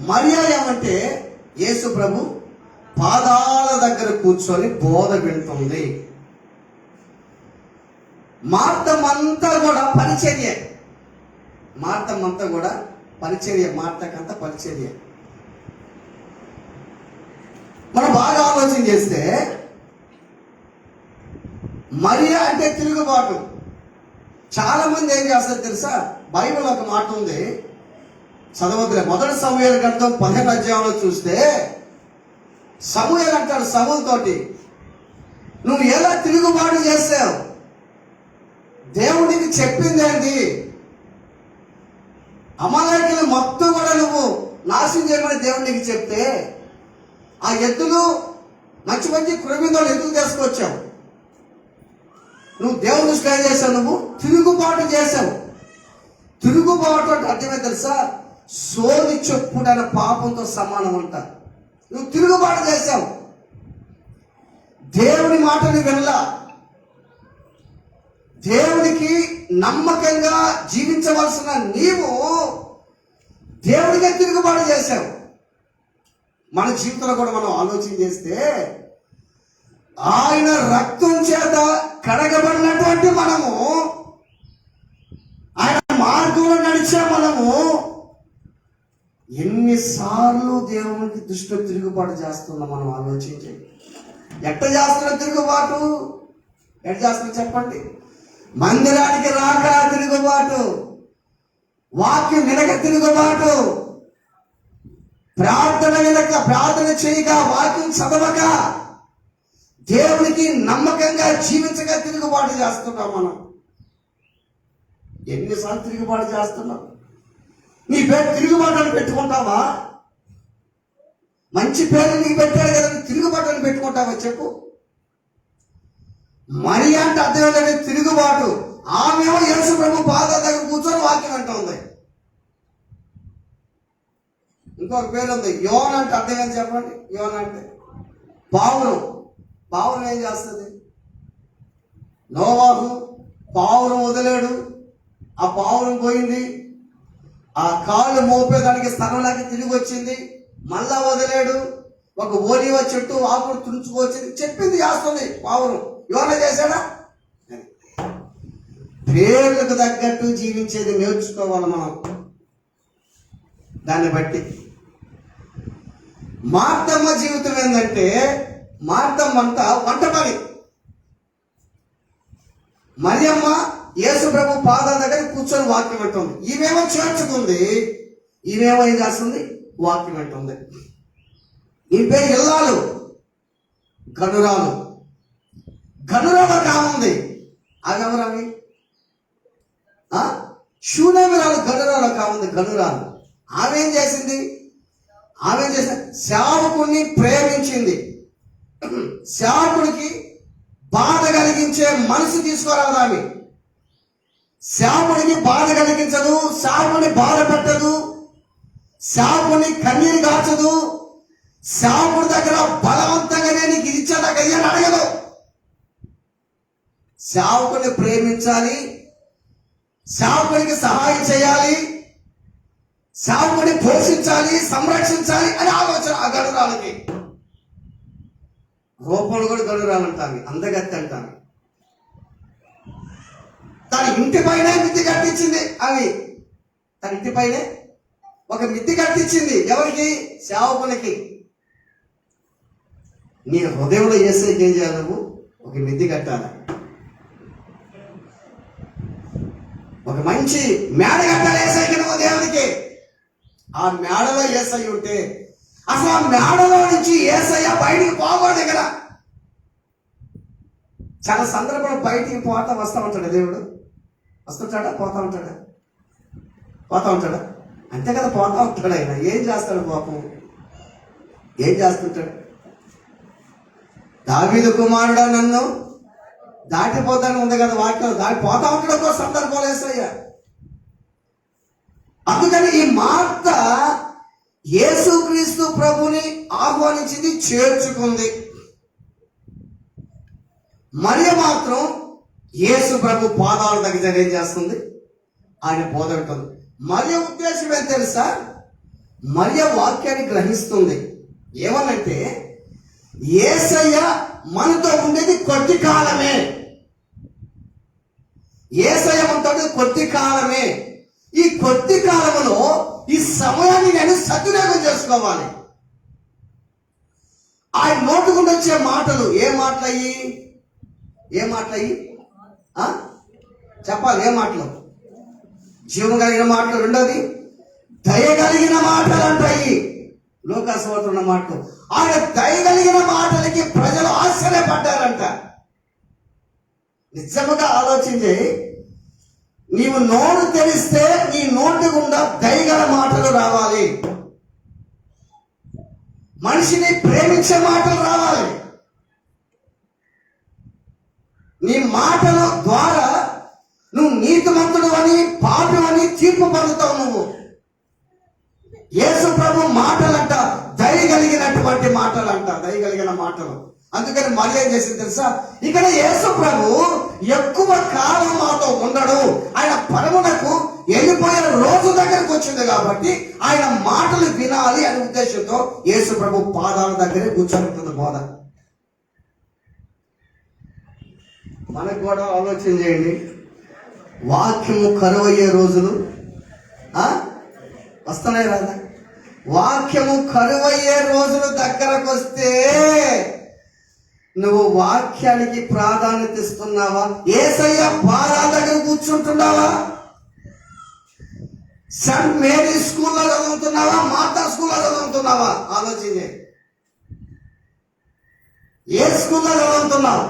మరియ ఏమంటే యేసు ప్రభు పాదాల దగ్గర కూర్చొని బోధ వింటుంది. మార్తమంతా కూడా పరిచర్య, మార్తమంతా కూడా పరిచర్య, మార్తకంతా పరిచర్య. మనం బాగా ఆలోచన చేస్తే మరియ అంటే తిరుగుబాటు. చాలా మంది ఏం చేస్తారు తెలుసా? బైబిల్ ఒక మాట ఉంది, చదవద్దులే. మొదటి సమూయేలు గ్రంథం 15వ అధ్యాయంలో చూస్తే సమూయేలు అంటాడు సౌలు తోటి, నువ్వు ఎలా తిరుగుబాటు చేసావు? దేవుడికి చెప్పింది ఏంటి? అమాలేకీయులు మొత్తం కూడా నువ్వు నాశనం చేయమని దేవుడికి చెప్తే ఆ ఎద్దులు మంచి మంచి కృమిదోళ్ళు ఎద్దులు తీసుకొచ్చావు. నువ్వు దేవుని దృష్టిలో ఏం చేసావు? నువ్వు తిరుగుబాటు చేసావు. తిరుగుబాటు అంటే అర్థమే తెలుసా? సోది చెప్పుడైన పాపంతో సమానం అంట. నువ్వు తిరుగుబాటు చేసావు, దేవుని మాటని వినలా, దేవునికి నమ్మకంగా జీవించవలసిన నీవు దేవుడికే తిరుగుబాటు చేశావు. మన జీవితంలో కూడా మనం ఆలోచన చేస్తే ఆయన రక్తం చేత కడగబడినటువంటి మనము, ఆయన మార్గంలో నడిచే మనము ఎన్నిసార్లు దేవునికి దృష్టిలో తిరుగుబాటు చేస్తున్నాం మనం ఆలోచించి. ఎట్ట చేస్తున్నా తిరుగుబాటు? ఎట్ట చేస్తున్నా చెప్పండి? మందిరానికి రాక తిరుగుబాటు, వాక్యం వినక తిరుగుబాటు, ప్రార్థన వినక, ప్రార్థన చేయక, వాక్యం చదవక, దేవునికి నమ్మకంగా జీవించగా తిరుగుబాటు చేస్తున్నాం మనం. ఎన్నిసార్లు తిరుగుబాటు చేస్తున్నాం? నీ పేరు తిరుగుబాటు అని పెట్టుకుంటావా? మంచి పేరు నీకు పెట్టాడు కదా, తిరుగుబాటు అని పెట్టుకుంటావా చెప్పు? మరి అంటే అర్థం తిరుగుబాటు. ఆమెమో యేసు ప్రభు పాదాల దగ్గర కూర్చొని వాక్యం అంటుంది. ఇంకొక పేరు ఉంది యోన అంటే అర్థం ఏంటి చెప్పండి? యోన అంటే పావురం. పావురం ఏం చేస్తుంది? నోవాహు పావురం వదిలేడు, ఆ పావురం పోయింది, ఆ కాళ్ళు మోపేదానికి స్థలం లేక తిరిగి వచ్చింది, మళ్ళా వదిలేడు, ఒక ఓలివ చెట్టు ఆకులు తుంచుకొచ్చింది, చెప్పింది చేస్తుంది పావురం. యోన చేశాడా? పేర్లకు తగ్గట్టు జీవించేది నేర్చుకోవాలి మనం. దాన్ని బట్టి మార్తమ్మ జీవితం ఏంటంటే, మార్తమ్మ అంతా వంట పని. మరియమ్మ యేసు ప్రభు పాదాల దగ్గర కూర్చొని వాక్యం అంటుంది. ఈమెమో చేర్చుకుంది, ఈమెమో ఏం చేస్తుంది? వాక్యం అంటుంది. ఈ పేరు ఇల్లాలు, గనురాలు. గనురాలు కాముంది, అదెవరు? అవి శూనేమిరాలు. గనురాలు కాముంది, గనురాలు. ఆమె ఏం చేసింది? ఆమె చేసిన సేవకుడిని ప్రేమించింది. సేవకుడికి బాధ కలిగించే మనసు తీసుకోరాదు ఆమె. సేవకుడికి బాధ కలిగించదు, సేవకుని బాధ పెట్టదు, సేవకుని కన్నీరు కాచదు, సేవకుడి దగ్గర బలవంతంగానే నీకు ఇచ్చేదాకయ్యని అడగదు. సేవకుని ప్రేమించాలి, సేవకుడికి సహాయం చేయాలి, సేవకుడిని పోషించాలి, సంరక్షించాలి అని ఆలోచన ఆ గనురాలకి. రూపంలో కూడా గనురాలంటాను, అందగత్తి అంటాను. తన ఇంటి పైన మిద్ది కట్టించింది అవి. తన ఇంటి పైనే ఒక మిద్ది కట్టించింది. ఎవరికి? సేవకునికి. నీ హృదయంలో చేస్తే ఏం చేయాలి? నువ్వు ఒక మిద్ది కట్టాలి, ఒక మంచి మేడ కట్టాలి ఏసైకి నువ్వు దేవునికి. ఆ మేడలో ఏసై ఉంటే అసలు ఆ మేడలో నుంచి ఏసయ్య బయటికి పోకూడదు కదా. చాలా సందర్భంలో బయటికి పోతా వస్తూ ఉంటాడు దేవుడు. వస్తుంటాడా? పోతా ఉంటాడా? పోతా ఉంటాడా? అంతే కదా, పోతా ఉంటాడు. ఆయన ఏం చేస్తాడు పాపం? ఏం చేస్తుంటాడు? దావీదు కుమారుడా నన్ను దాటిపోతాను ఉంది కదా వాక్యం. దాటిపోతా ఉంటాడు ఒక సందర్భంలో యేసయ్య. అందుకని ఈ మార్త యేసుక్రీస్తు ప్రభుని ఆహ్వానించింది, చేర్చుకుంది. మరియ మాత్రం యేసు ప్రభు పాదాల దగ్గర ఏం చేస్తుంది? ఆయన బోధ ఉంటుంది. మరియ ఉద్దేశం ఏం తెలుసా? మరియ వాక్యాన్ని గ్రహిస్తుంది. ఏమనంటే యేసయ్య మనతో ఉండేది కొద్ది కాలమే. యేసయ్య మనతో కొద్ది కాలమే. ఈ కొద్ది కాలంలో ఈ సమయాన్ని నేను సద్వినియోగం చేసుకోవాలి. ఆయన నోటుకుండా వచ్చే మాటలు ఏ మాటలయ్యి? చెప్పాలి. ఏ మాటలు? జీవం కలిగిన మాటలు. రెండోది దయ కలిగిన మాటలు అంటాయి. లోకాసువార్తలో ఉన్న మాటలు. ఆయన దయ కలిగిన మాటలకి ప్రజలు ఆశ్చర్యపడ్డారంట. నిజముగా ఆలోచించి, నీవు నోరు తెరిస్తే నీ నోటి గుండా దయగల మాటలు రావాలి. మనిషిని ప్రేమించే మాటలు రావాలి. నీ మాటల ద్వారా నువ్వు నీతిమంతుడు అని పాపి అని తీర్పు పొందుతావు. నువ్వు యేసు ప్రభు మాటలంట దయ కలిగినటువంటి మాటలంట, దయ కలిగిన మాటలు. అందుకని మరి ఏం చేసింది తెలుసా? ఇక్కడ యేసు ప్రభు ఎక్కువ కాలం మాతో ఉండడు. ఆయన పరమునకు వెళ్ళిపోయే రోజు దగ్గరకు వచ్చింది కాబట్టి ఆయన మాటలు వినాలి అనే ఉద్దేశంతో యేసు ప్రభు పాదాల దగ్గరే కూర్చొని బోధ. మనకు కూడా ఆలోచన చేయండి. వాక్యము కరువయ్యే రోజులు వస్తున్నాయి రాదా? వాక్యము కరువయ్యే రోజులు దగ్గరకు వస్తే నువ్వు వాక్యానికి ప్రాధాన్యత ఇస్తున్నావా? యేసయ్య పాదాల దగ్గర కూర్చుంటున్నావా? సెంట్ మేరీ స్కూల్లో చదువుతున్నావా? మాతా స్కూల్లో చదువుతున్నావా? ఆలోచించే. ఏ స్కూల్లో చదువుతున్నావు?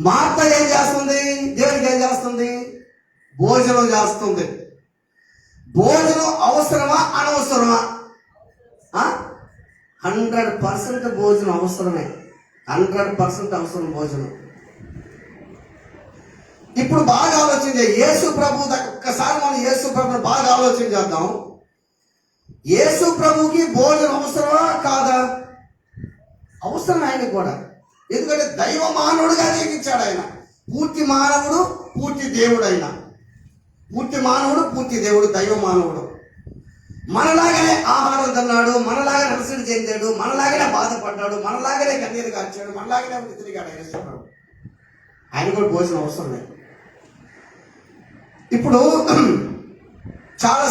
మార్త ఏం చేస్తుంది? దేవునికి ఏం చేస్తుంది? భోజనం చేస్తుంది. భోజనం అవసరమా అనవసరమా? 100% భోజనం అవసరమే. 100% అవసరం భోజనం. ఇప్పుడు బాగా ఆలోచించే యేసు ప్రభు ఒక్కసారి మనం యేసు ప్రభుని బాగా ఆలోచన చేద్దాం. యేసు ప్రభుకి భోజనం అవసరమా కాదా? అవసరం ఆయనకు కూడా. ఎందుకంటే దైవ మానవుడుగా జీవించాడు ఆయన. పూర్తి మానవుడు, పూర్తి దేవుడు. ఆయన పూర్తి మానవుడు, పూర్తి దేవుడు, దైవ మానవుడు. మనలాగానే ఆహారం తిన్నాడు, మనలాగానే అలసట చెందాడు, మనలాగానే బాధపడ్డాడు, మనలాగానే కన్నీరు కార్చాడు, మనలాగానే తిరిగాడు. ఆయన కూడా భోజనం అవసరం లేదు. ఇప్పుడు చాలా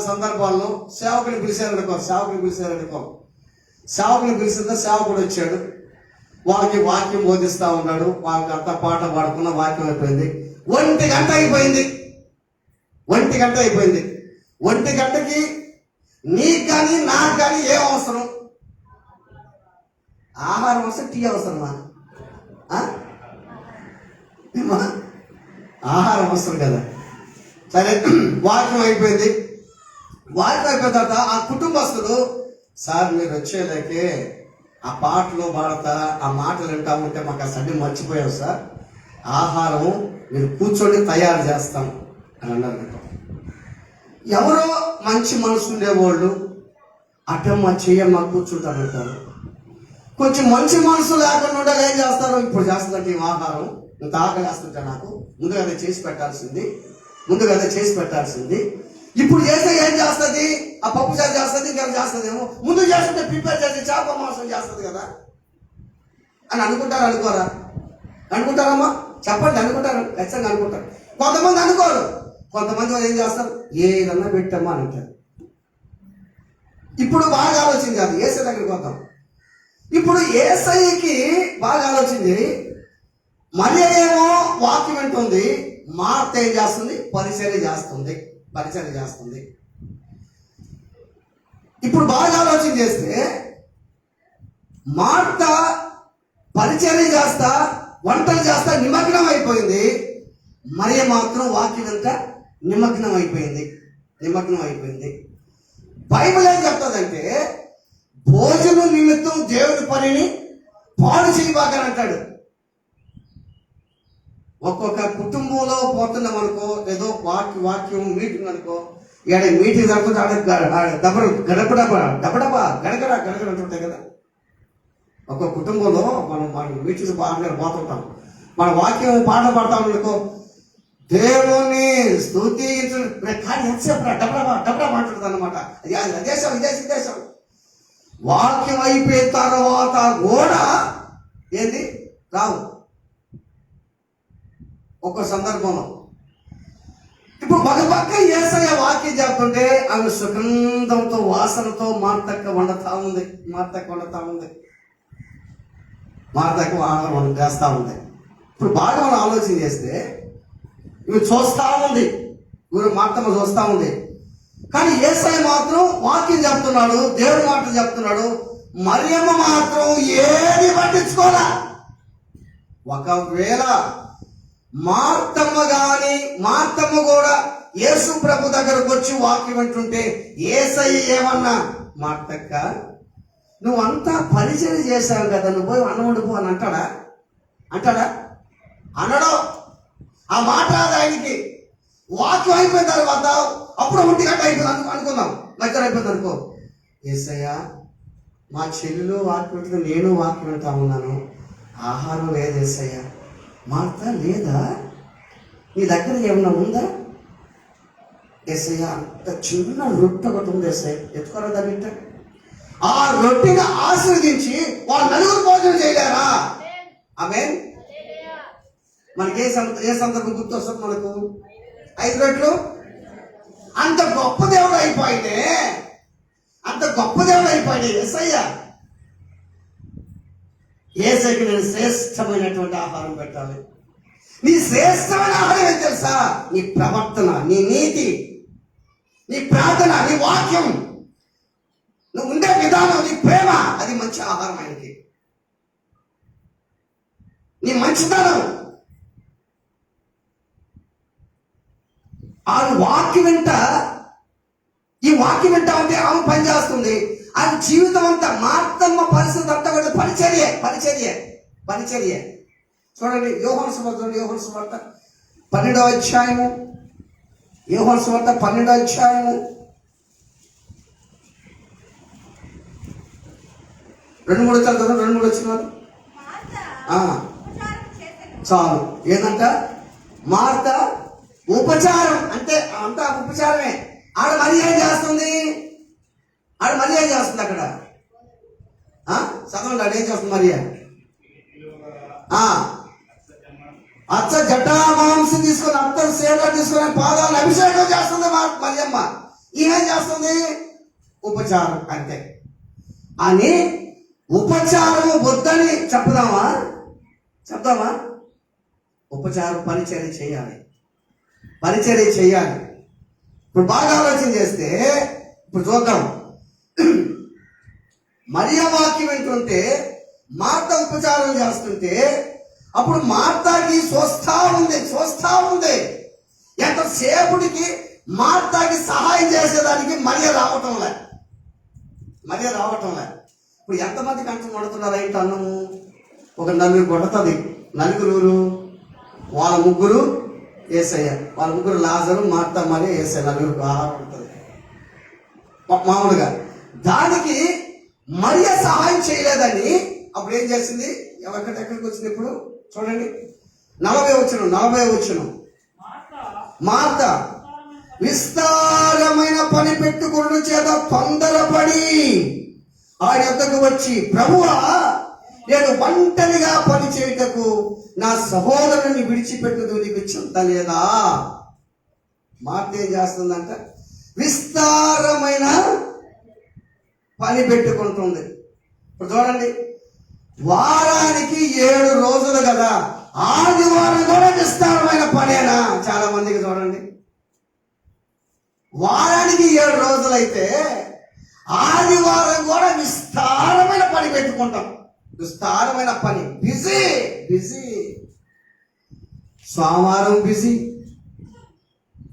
సందర్భాల్లో సేవకుని పిలిచారనుకో, సేవకుని పిలిచిందా సేవకుడు వచ్చాడు, వాళ్ళకి వాక్యం బోధిస్తా ఉన్నాడు. వాళ్ళకి అంతా పాట పాడుకున్న వాక్యం అయిపోయింది. 1 గంట అయిపోయింది. 1 గంటకి నీకు కానీ నాకు కానీ ఏం అవసరం? ఆహారం అవసరం, టీ అవసరమా? ఆహారం అవసరం కదా. సరే, వాక్యం అయిపోయింది. వాక్యం అయిపోయిన తర్వాత ఆ కుటుంబస్తులు, సార్ మీరు వచ్చేలాకే ఆ పాటలు పాడతా ఆ మాటలు వింటా ఉంటే మాకు ఆ సడ్డి మర్చిపోయాం సార్, ఆహారం మీరు కూర్చొని తయారు చేస్తాం అని అన్నారు. ఎవరో మంచి మనసు ఉండేవాళ్ళు అటమ్మ చెయ్యమ్మ కూర్చుంటారంటారు. కొంచెం మంచి మనసు లేకుండా ఉండాలి. ఏం చేస్తారు? ఇప్పుడు చేస్తుందంటే ఆహారం ఇంత ఆకలి వేస్తుంటే నాకు ముందుగా చేసి పెట్టాల్సింది. ఇప్పుడు చేస్తే ఏం చేస్తుంది? ఆ పప్పు చారు చేస్తుంది, ఇంకా చేస్తుందేమో. ముందు చేస్తుంటే ప్రిపేర్ చేసి చేప మాంసం చేస్తుంది కదా అని అనుకుంటారమ్మా? చెప్పండి. అనుకుంటారు, ఖచ్చితంగా అనుకుంటారు. కొంతమంది అనుకోరు. కొంతమంది ఏం చేస్తారు? ఏదన్నా పెట్టమ్మా అని అంటారు. ఇప్పుడు బాగా ఆలోచించాలి. ఏసై దగ్గరికి వద్దాం. ఇప్పుడు ఏసైకి బాగా ఆలోచించి, మరి ఏమో వాక్యం వింటుంది, మార్త ఏం చేస్తుంది? పరిచర్య చేస్తుంది. ఇప్పుడు బాగా ఆలోచన చేస్తే మార్త పరిచర్య చేస్తా, వంటలు చేస్తా నిమగ్నం అయిపోయింది. మరియ మాత్రం వాక్యం అంతా నిమగ్నం అయిపోయింది. బైబిల్ ఏం చెప్తుందంటే, భోజనం నిమిత్తం దేవుడి పనిని పాడు చేయబాకని అంటాడు. ఒక్కొక్క కుటుంబంలో పోతున్నాం అనుకో, ఏదో వాక్యం మీటింగ్ అనుకో, ఇక్కడ మీటింగ్ జరుగుతుంటే గడగడ అంటుంటాయి కదా. ఒక్కొక్క కుటుంబంలో మనం మీటింగ్స్ బాగా పోతుంటాం. మన వాక్యం పాట పాడతాం అనుకో, దేవుని స్తుతించు. కానీ ఎంతసేపు డబ్బా మాట్లాడుతుంది అనమాట. అదేశం ఇదేశం. వాక్యం అయిపోయిన తర్వాత కూడా ఏంది రావు ఒక సందర్భంలో. ఇప్పుడు పక్క యేసయ్య వాక్యం చెప్తుంటే ఆమె సుగంధంతో వాసనతో మార్తక్క వండుతా ఉంది. మార్తక్క ఆహారం చేస్తా ఉంది. ఇప్పుడు బాగా మనం ఆలోచన చేస్తే ఇవి చూస్తా ఉంది, ఊరు మార్తమ్మ చూస్తా ఉంది. కానీ యేసయ్య మాత్రం వాక్యం చెప్తున్నాడు, దేవుడి మాటలు చెప్తున్నాడు. మరియమ్మ మాత్రం ఏది పట్టించుకోలే. ఒకవేళ మార్తమ్మ కూడా యేసు ప్రభు దగ్గరకు వచ్చి వాక్యం వింటుంటే యేసయ్య ఏమన్నా, మార్తక్క నువ్వంతా పరిచయం చేశావు కదా, నువ్వు పోయి అన్నం వండుకో అని అంటాడా? అనడం. ఆ మాట రాదు ఆయనకి. వాక్యం అయిపోయిన తర్వాత అప్పుడు 1 గంట అయిపోయింది అనుకుందాం, మధ్యాహ్నం అయిపోయింది అనుకో. యేసయ్య మా చెల్లెలు వాక్యం వింటుంది, నేను వాక్యం వింటా ఉన్నాను, ఆహారం లేదు యేసయ్య. మార్త లేదా, నీ దగ్గర ఏమన్నా ఉందా? యేసయ్య అంత చిన్న రొట్టె ఒకటి ఉంది యేసయ్య, ఎత్తుకోరా దాన్ని. ఆ రొట్టెని ఆశీర్వదించి వాళ్ళు 4 భోజనం చేయలేరా? ఆమేన్. మనకి ఏ సందర్భం గుర్తు వస్తుంది? మనకు 5 రొట్టెలు. అంత గొప్ప దేవుడు అయిపోయింది యేసయ్య. యేసయ్యకి నేను శ్రేష్టమైనటువంటి ఆహారం పెట్టాలి. నీ శ్రేష్టమైన ఆహారం ఏం తెలుసా? నీ ప్రవర్తన, నీ నీతి, నీ ప్రార్థన, నీ వాక్యం, నువ్వు ఉండే విధానం, నీ ప్రేమ, అది మంచి ఆహారం ఆయనకి. నీ మంచితనం. ఆ వాక్యం ఈ వాక్యం వింటా ఉంటే ఆమె పనిచేస్తుంది. ఆయన జీవితం అంతా, మార్తమ్మ పరిస్థితి అంతా కూడా పరిచర్య. చూడండి యోహాను సువార్త 12వ అధ్యాయము. యోహాను సువార్త 12వ అధ్యాయము 2-3 చదువు. 2-3 వచ్చినారు చాలు. ఏంటంట? మార్త ఉపచారం అంటే అంతా ఉపచారమే. ఆడ మరి ఏం చేస్తుంది అక్కడ చదవండి. ఆడ ఏం చేస్తుంది మరియా? అచ్చ జటా మాంసం తీసుకొని, అత్తరు సేవ తీసుకొని పాదాలను అభిషేకం చేస్తుంది మరియమ్మ. ఈమెం చేస్తుంది? ఉపచారం అంతే. అని ఉపచారము వద్దని చెప్దామా? ఉపచారం పరిచర్య చేయాలి. ఇప్పుడు బాగా ఆలోచన చేస్తే ఇప్పుడు చూద్దాం. మరియ వాక్యం వింటుంటే, మార్త ఉపచారం చేస్తుంటే, అప్పుడు మార్తాకి చూస్తా ఉంది. ఎంతసేపుడికి మార్తాకి సహాయం చేసేదానికి మరియ రావటం లే. ఇప్పుడు ఎంతమంది కంచం వండుతున్నారు ఏంటి అన్నము? ఒక 4 కొడుతుంది. 4 వాళ్ళ 3 యేసయ్య, వాళ్ళ 3 లాజరు, మార్త, మరియ, యేసయ్య, 4 ఆహారం ఉంటుంది మామూలుగా. దానికి మరియ సహాయం చేయలేదని అప్పుడు ఏం చేసింది? ఎక్కడికి వచ్చింది? ఇప్పుడు చూడండి 40 వచనం. మార్త విస్తారమైన పని పెట్టుకున్న చేత తొందరపడి ఆయన వద్దకు వచ్చి, ప్రభువా నేను ఒంటరిగా పని చేయుటకు నా సహోదరుని విడిచిపెట్టుదు నీకు చింత లేదా? మార్త ఏం చేస్తుందంట? విస్తారమైన పని పెట్టుకుంటుంది. ఇప్పుడు చూడండి, వారానికి 7 రోజులు కదా, ఆదివారం కూడా విస్తారమైన పనేనా? చాలా మందికి చూడండి, వారానికి 7 రోజులైతే ఆదివారం కూడా విస్తారమైన పని పెట్టుకుంటాం. విస్తారమైన పని, బిజీ. సోమవారం బిజీ,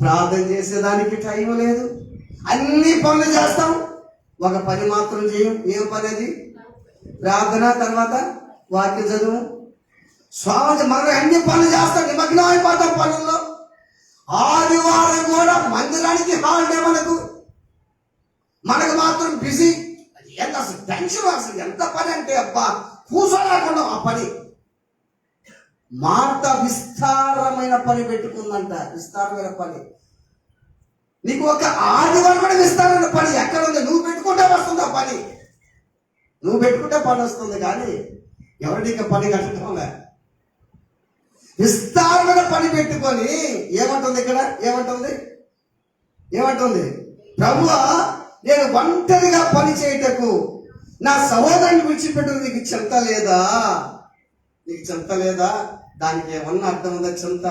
ప్రార్థన చేసేదానికి టైం లేదు. అన్ని పనులు చేస్తాం, ఒక పని మాత్రం చేయం. ఏం పని అది? ప్రార్థన, తర్వాత వాక్య చదువు. స్వామి మనం అన్ని పనులు చేస్తాం, నిమగ్నం అయిపోతాం పనుల్లో. ఆదివారం కూడా మందిరానికి హాలిడే మనకు మాత్రం బిజీ. ఎంత అసలు టెన్షన్, అసలు ఎంత పని అంటే అబ్బా కూర్చోలేకుండా ఆ పని. మార్త విస్తారమైన పని పెట్టుకుందంట. విస్తారమైన పని. నీకు ఒక ఆదివారం కూడా విస్తారమైన పని ఎక్కడ ఉంది? నువ్వు పెట్టుకుంటే వస్తుంది ఆ పని. నువ్వు పెట్టుకుంటే పని వస్తుంది, కానీ ఎవరు నీకు పని కట్టడంలే. విస్తారమైన పని పెట్టుకొని ఏమంటుంది ఇక్కడ? ఏమంటుంది? ప్రభువా, నేను ఒంటరిగా పని చేయటకు నా సహోదరుని విడిచిపెట్టు నీకు చింత లేదా? నీకు చింత లేదా? దానికి ఏమన్నా అర్థం ఉందా చింత?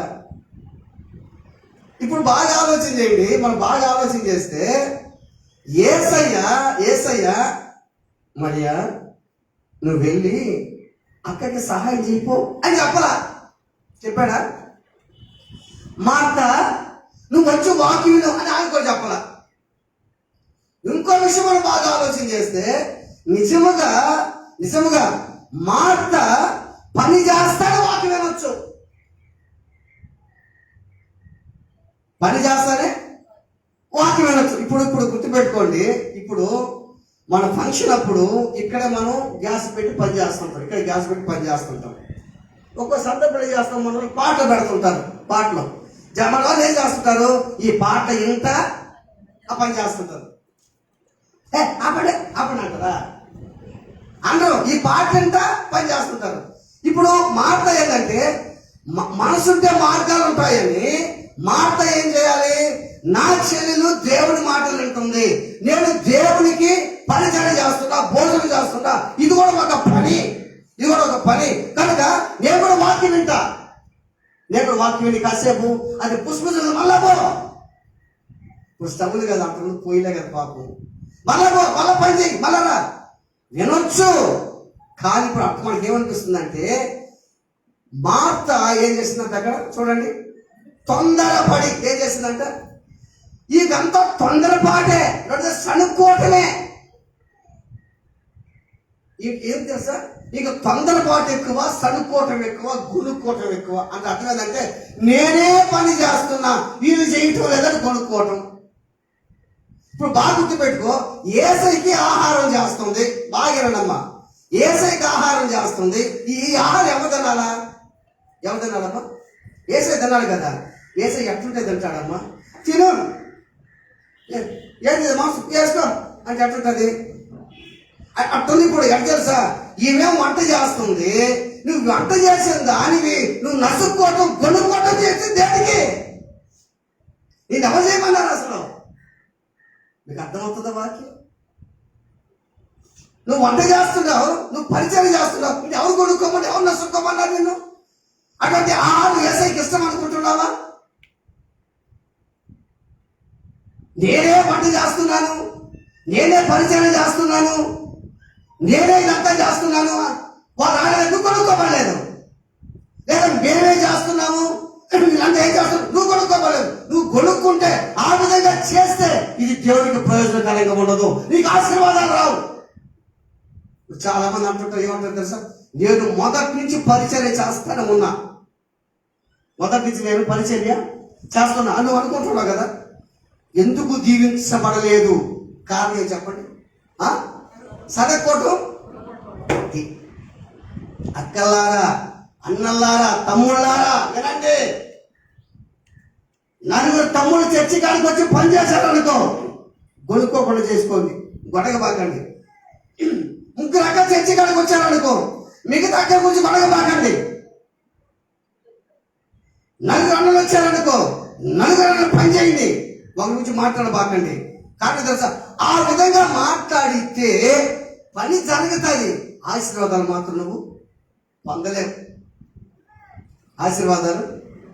ఇప్పుడు బాగా ఆలోచన చేయండి. మనం బాగా ఆలోచన చేస్తే ఏసయ్య మరియా, నువ్వు వెళ్ళి అక్కడికి సహాయం చేయపో అని చెప్పలా? చెప్పాడా? మార్త, నువ్వు వచ్చి వాక్యం అని ఆయన కూడా చెప్పలా? ఇంకో విషయం మనం బాగా ఆలోచన చేస్తే నిజముగా మార్త పని చేస్తాడు, వాక్యం వినొచ్చు. పని చేస్తానే వాక్యం వినొచ్చు. ఇప్పుడు గుర్తుపెట్టుకోండి. ఇప్పుడు మన ఫంక్షన్ అప్పుడు ఇక్కడ మనం గ్యాస్ పెట్టి పని చేస్తుంటాం. ఇక్కడ గ్యాస్ పెట్టి పని చేస్తుంటాం. ఒక్కో సందర్భం చేస్తాం, మనం పాటలు పెడుతుంటారు. పాటలు మన వాళ్ళు ఏం చేస్తుంటారు? ఈ పాట ఇంత ఆ పని చేస్తుంటారు. ఆపడే అంటారా? అందరూ ఈ పాట ఇంత పని చేస్తుంటారు. ఇప్పుడు మార్త ఏంటంటే, మనసుంటే మార్గాలు ఉంటాయని మార్త ఏం చేయాలి? నా చెల్లెలు దేవుని మాటలు వింటుంది, నేను దేవునికి పరిచయం చేస్తున్నా, భోజనం చేస్తున్నా, ఇది కూడా ఒక పని కనుక నేను కూడా వాక్యం వింటా. విని కాసేపు అది పుష్పజలు మళ్ళా పో. ఇప్పుడు స్టవ్లు కదా, అంతకుముందు పోయిలే కదా పాపం. మళ్ళా పని చేయి, మళ్ళా రా, వినొచ్చు. కానీ ఇప్పుడు అప్పుడు మనకి ఏమనిపిస్తుందంటే, మార్త ఏం చేసిందంట అక్కడ చూడండి, తొందరపడి ఏం చేసిందంట? ఇదంతా తొందరపాటే, సనుక్కోవటమే. ఏం తెలుసా? ఇక తొందరపాటు ఎక్కువ, సనుక్కోవటం ఎక్కువ, గునుక్కోవటం ఎక్కువ. అంటే అర్థం ఏంటంటే, నేనే పని చేస్తున్నా, వీళ్ళు చేయటం లేదని కొనుక్కోవటం. ఇప్పుడు బాగా గుర్తుపెట్టుకో, ఏసైకి ఆహారం చేస్తుంది. బాగా వినండమ్మా, ఏసైకి ఆహారం చేస్తుంది. ఈ ఆహారం ఎవరు తినాలమ్మా? ఏసై తినాలి కదా. ఏసై ఎట్లుంటే తింటాడమ్మా? తిను, ఏంటి మాంసం వేసుకో అంటే ఎట్లుంటుంది? అట్టుంది. ఇప్పుడు ఎట్ తెలుసా? ఈమెం వంట చేస్తుంది, నువ్వు వంట చేసిన దానివి నువ్వు నసుక్కోవటం, కొనుక్కోవటం చేసి దేనికి? నేను ఎవరు చేయమన్నారు అసలు? మీకు అర్థమవుతుందా వాక్యం? నువ్వు వంట చేస్తున్నావు, నువ్వు పరిచయం చేస్తున్నావు, ఎవరు కొనుక్కోమని, ఎవరు నసుక్కోమన్నారు నిన్ను? అటువంటి ఆహారం ఏసైకి ఇష్టం అనుకుంటున్నావా? నేనే వంట చేస్తున్నాను, నేనే పరిచయం చేస్తున్నాను, నేనే ఇదంతా చేస్తున్నాను, వాళ్ళు ఆయన ఎందుకు కొనుక్కోమలేదు? లేదా మేమే చేస్తున్నాము, వీళ్ళంతా ఏం చేస్తున్నావు? నువ్వు కొనుక్కోమలేదు. నువ్వు కొనుక్కుంటే, ఆ విధంగా చేస్తే ఇది దేవుడికి ప్రయోజనకరంగా ఉండదు, నీకు ఆశీర్వాదాలు రావు. చాలా మంది అంటుంటారు, ఏమంటారు తెలుసా? నేను మొదటి నుంచి పరిచర్య చేస్తానే ఉన్నా, మొదటి నుంచి నేను పరిచర్య చేస్తున్నా అని అనుకుంటున్నావు కదా. ఎందుకు దీవించబడలేదు? కారణం ఏం చెప్పండి? సడకోటు. అక్కలారా, అన్నల్లారా, తమ్ముళ్ళారా వినండి. నలుగురు తమ్ముడు చర్చి కాడికి వచ్చి పని చేశారు అనుకో, కొనుక్కోకుండా చేసుకోండి, గొడగబాకండి. ముగ్గురు అక్క చర్చి కాడికి వచ్చారు అనుకో, మిగతా అక్క గురించి గొడగబాకండి. నలుగురు అన్నలు వచ్చారనుకో, నలుగురు అన్నలు పని చేయండి, వాళ్ళ గురించి మాట్లాడబాకండి. కానీ తెలుసా, ఆ విధంగా మాట్లాడితే పని జరుగుతుంది, ఆశీర్వాదాలు మాత్రం నువ్వు పొందలేవు. ఆశీర్వాదాలు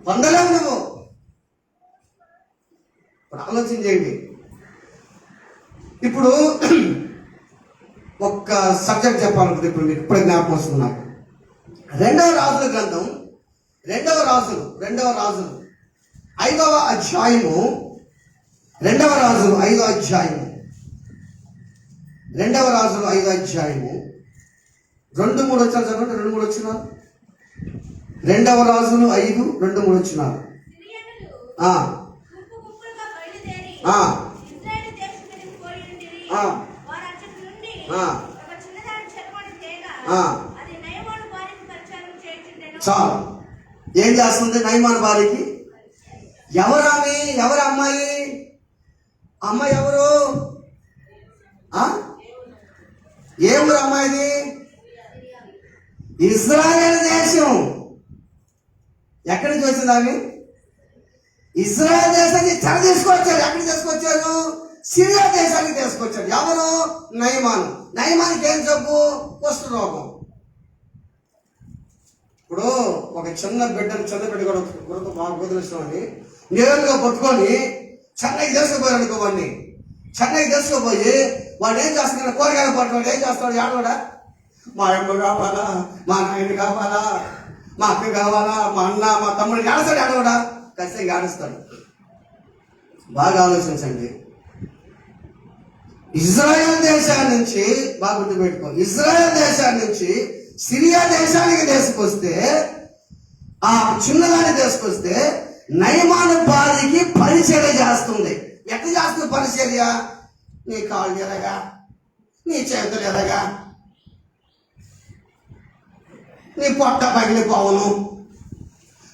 పొందలేవు నువ్వు. ఇప్పుడు ఆలోచన చేయండి. ఇప్పుడు ఒక్క సబ్జెక్ట్ చెప్పాలనుకుంటే, ఇప్పుడు మీకు ఇప్పుడే జ్ఞాపకం వస్తుంది నాకు. రెండవ రాజుల గ్రంథం, రెండవ రాజులు 5వ అధ్యాయము, 2వ రాజులు 5వ అధ్యాయము, 2వ రాజులు 5వ అధ్యాయము 2-3 వచ్చారు చదవండి. 2-3 వచ్చినారు. 2వ రాజులు 5:2-3 వచ్చినారు. చాలు. చేస్తుంది నయమాను భార్యకి? ఎవరామె? ఎవరు అమ్మాయి? అమ్మాయి ఎవరు? ఏ ఊరు అమ్మాయిది? ఇజ్రాయేల్ దేశం. ఎక్కడి నుంచి వచ్చింది ఆమె? ఇజ్రాయేల్ దేశానికి చెర తీసుకొచ్చారు. ఎక్కడికి తీసుకొచ్చారు? సిరియా దేశానికి తీసుకొచ్చారు. ఎవరు? నయమాను. నయమానికి ఏం జబ్బు? కుష్ఠరోగం. ఇప్పుడు ఒక చిన్న బిడ్డ కూడా బాగా కుదిరిస్తామని నేరుగా పట్టుకొని చెన్నైకి తీసుకుపోయారు అనుకో. వాడిని చెన్నైకి తీసుకుపోయి వాడు ఏం చేస్తున్నాడు? కూరగాయలు పట్టుకోండి. ఏం చేస్తాడు? ఆడవాడా? మా అమ్మ కావాలా, మా నాయన కావాలా, మా అక్క కావాలా, మా అన్న, మా తమ్ముడు ఆడతాడు. ఆడవాడా? ఖచ్చితంగా ఆడిస్తాడు. బాగా ఆలోచించండి. ఇజ్రాయెల్ దేశాన్ని నుంచి బాగా గుర్తుపెట్టుకో, ఇజ్రాయెల్ దేశాన్ని నుంచి సిరియా దేశానికి తీసుకొస్తే, ఆ చిన్నదాన్ని తీసుకొస్తే నయమాను భార్యకి పరిచర్య చేస్తుంది. ఎట్లా చేస్తుంది పరిచర్య? నీ కాళ్ళు ఎలాగా, నీ చేతులు ఎలాగా, నీ పొట్ట పగిలిపోవను,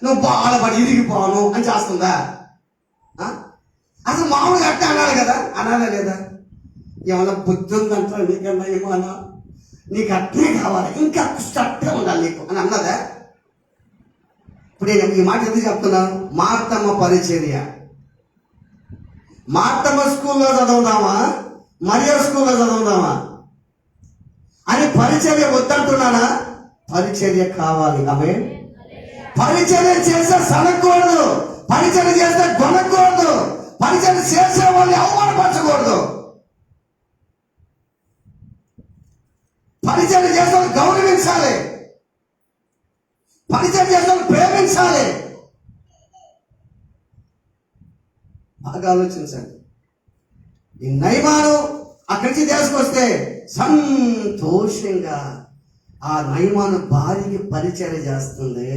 నువ్వు బాధపడి ఇరిగిపోను అని చేస్తుందా? అసలు మామూలుగా అట్టే అనాలి కదా, అనాలా లేదా? ఏమన్నా బుద్ధి ఉందంటా నీకన్నా? ఏమన్నా నీకు అట్టే కావాలి, ఇంకా అట్టే ఉండాలి నీకు అని అన్నదా? ఇప్పుడు నేను ఈ మాట ఎందుకు చెప్తున్నాను? మార్తమ్మ పరిచర్య. మార్తమ్మ స్కూల్లో చదువుదామా, మరియ స్కూల్లో చదువుదామా అని పరిచర్య వద్దంటున్నానా? పరిచర్య కావాలి. ఆమె పరిచర్య చేస్తే సనకూడదు, పరిచర్య చేస్తే కొనకూడదు, పరిచర్య చేసే వాళ్ళని అవమానపరచకూడదు, పరిచర్య చేసే వాళ్ళు గౌరవించాలి, పరిచర్య చేసే వాళ్ళు ప్రేమించాలి. బాగా ఆలోచించండి. ఈ నయమాను అక్కడి నుంచి తీసుకొస్తే సంతోషంగా ఆ నయమాను భార్యకి పరిచర్య చేస్తుంది.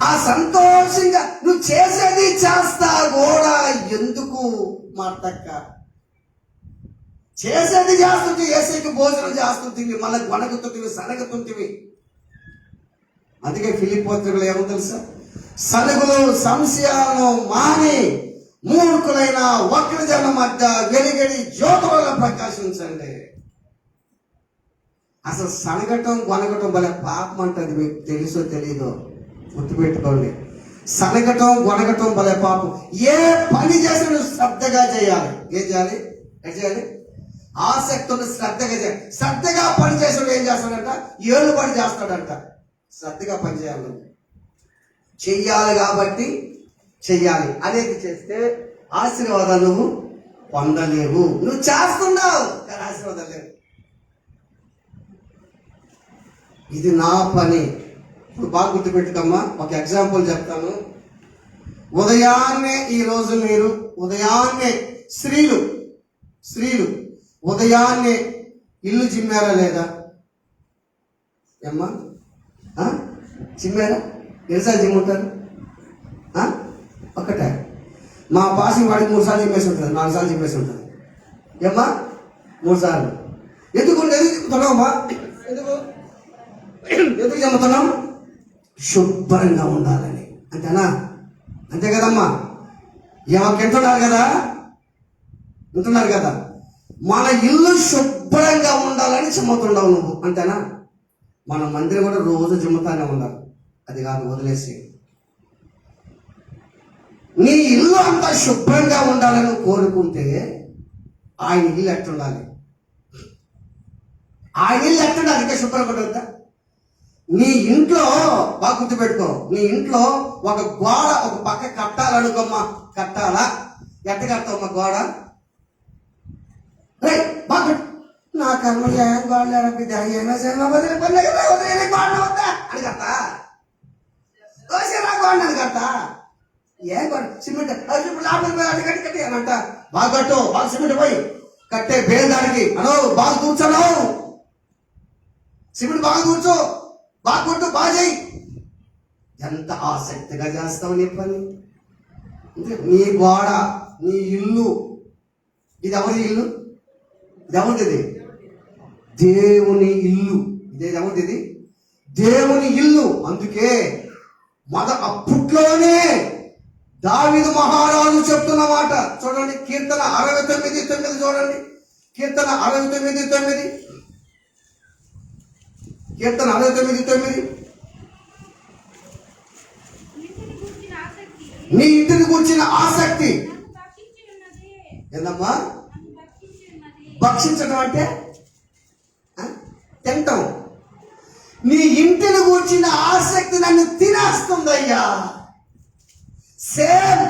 ఆ సంతోషంగా నువ్వు చేసేది చేస్తా కూడా ఎందుకు మార్తక్క? చేసేది చేస్తుంది, ఏసైకి భోజనం చేస్తుంటివి, మళ్ళీ వణగుతుంటివి, సనగుతుంటివి. అందుకే ఫిలిప్పీ పత్రికలో ఏమో తెలుసా? సనుగులు సంశయాలను మాని మూర్ఖులైన వక్ర జనం మధ్య వెలిగడి జ్యోతులలో ప్రకాశించండి. అసలు సనగటం కొనగటం భలే పాపం అంటది. మీకు తెలుసో తెలీదో గుర్తుపెట్టుకోండి. సనగటం కొనగటం భలే పాపం. ఏ పని చేసినా నువ్వు శ్రద్ధగా చేయాలి. ఏం చేయాలి? ఎట్ చేయాలి? ఆసక్తిని శ్రద్ధగా చేయాలి. శ్రద్ధగా పని చేసాడు ఏం చేస్తాడంట? ఏళ్ళు పని చేస్తాడంట. శ్రద్ధగా పని చేయాలి, చెయ్యాలి. కాబట్టి చెయ్యాలి. అనేది చేస్తే ఆశీర్వాదాలు నువ్వు పొందలేవు. నువ్వు చేస్తున్నావు కానీ ఆశీర్వాదాలు లేవు. ఇది నా పని. ఇప్పుడు బాగా గుర్తుపెట్టుకమ్మా. ఒక ఎగ్జాంపుల్ చెప్తాను. ఉదయాన్నే ఈరోజు మీరు ఉదయాన్నే స్త్రీలు ఉదయాన్నే ఇల్లు చిమ్మారా లేదా? ఏమ్మా చిమ్మారా? ఎన్నిసార్లు చిమ్ముంటారు? ఒక్కటే. మా పాసింగ్ వాడికి 3 సార్లు చిమ్మేసి ఉంటుంది, 4 సార్లు చిమ్మేసి ఉంటుంది. ఏమ్మా 3 సార్లు. ఎందుకు చెప్తున్నావమ్మా? ఎందుకు చెబుతున్నాం? శుభ్రంగా ఉండాలని. అంతేనా? అంతే కదమ్మా. వింటున్నారు కదా, వింటున్నారు కదా. మన ఇల్లు శుభ్రంగా ఉండాలని చెమ్ముతున్నావు నువ్వు. అంతేనా? మన మందిరం కూడా రోజు చెమ్ముతానే ఉండాలి. అది కాదు, వదిలేసి నీ ఇల్లు అంతా శుభ్రంగా ఉండాలని కోరుకుంటే ఆయన ఇల్లు ఎట్టుండాలి? ఆయన ఇల్లు ఎట్టుండాలి? ఇంకా శుభ్రంగా ఉంటుందా? నీ ఇంట్లో బాగా గుర్తుపెట్టుకో. నీ ఇంట్లో ఒక గోడ ఒక పక్క కట్టాలనుకోమ్మా. కట్టాలా? ఎట్ట కడతావమ్మా గోడ? బాగా నా కర్మ ఏం గోడలేదా అని కడతా. గోడని కడతా. ఏం గోడ? సిమెంట్ కట్టి అనంట. బాగా కట్టు, బాగా సిమెంట్ పోయి కట్టే బేదానికి అను. బాగా కూర్చోను, సిమెంట్ బాగా కూర్చో, బాగా కొట్టు, బాగా చేయి. ఎంత ఆసక్తిగా చేస్తావు నీ పని. నీ గోడ, నీ ఇల్లు. ఇది ఎవరి ఇల్లు? ఇది ఎవరిది? దేవుని ఇల్లు. ఇదే ఎవరిది? దేవుని ఇల్లు. అందుకే అప్పట్లోనే దావీదు మహారాజు చెప్తున్న మాట చూడండి. కీర్తన 69:9 చూడండి. కీర్తన 69:9. కీర్తన 69:9. నీ ఇంటిని కూర్చిన ఆసక్తి ఏందమ్మా? భక్షించడం అంటే తింటాం. నీ ఇంటిని కూర్చిన ఆసక్తి నన్ను తినేస్తుందయ్యా. సేమ్